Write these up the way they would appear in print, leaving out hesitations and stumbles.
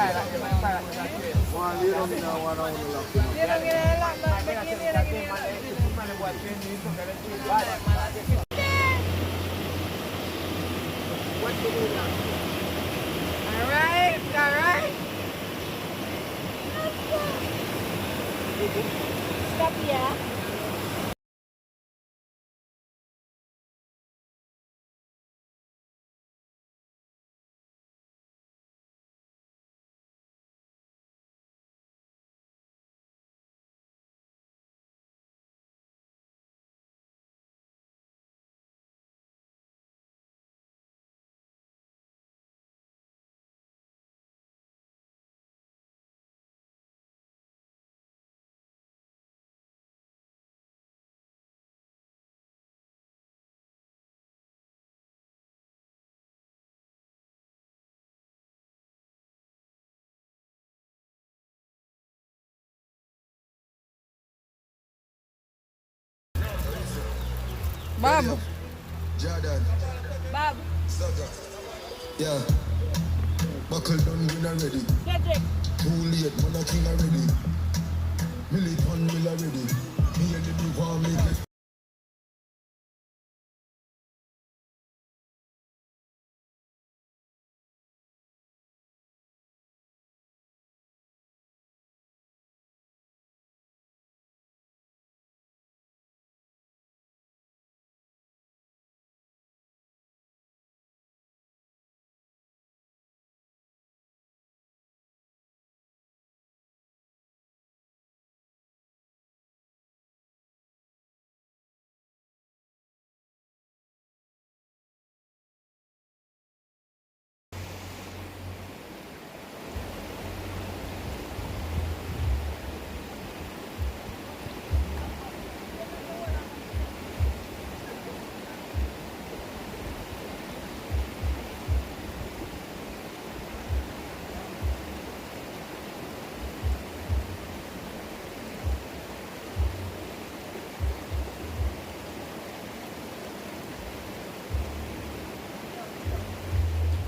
One lay down in a one on the lock. Alright, alright. Stop here. Bob. Jordan. Bob. Yeah. Buckle down when I'm ready. Cedric. Too late, man, I king already. Million mill already. Me and the new want me get.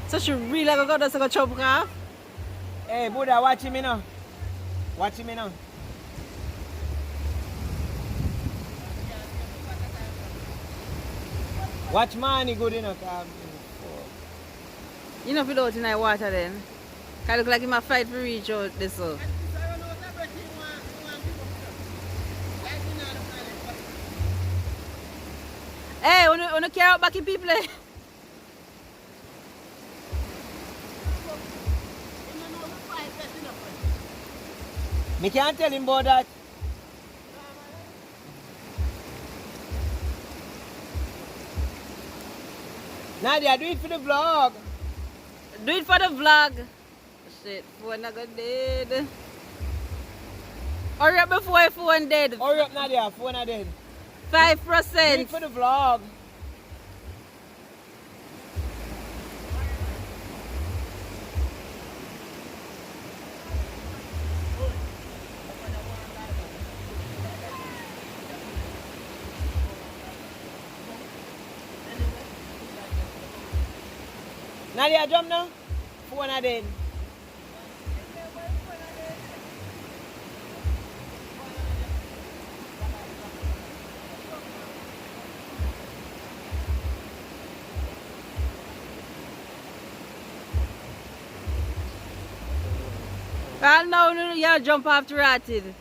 So she really go to chop calf? Hey, Buddha, watch me now. Watch me now. Watch money good enough. You know if you don't in the water then. Can look like he might fight for reach out this so. Hey, wanna care about back people? Me can't tell him about that. Nadia, do it for the vlog. Do it for the vlog. Shit, phone not got dead. Hurry up before your phone dead. Hurry up, Nadia, phone are dead. 5%. Do it for the vlog. Nadia, jump now. Phone are dead. Well, now you jump after Ratted.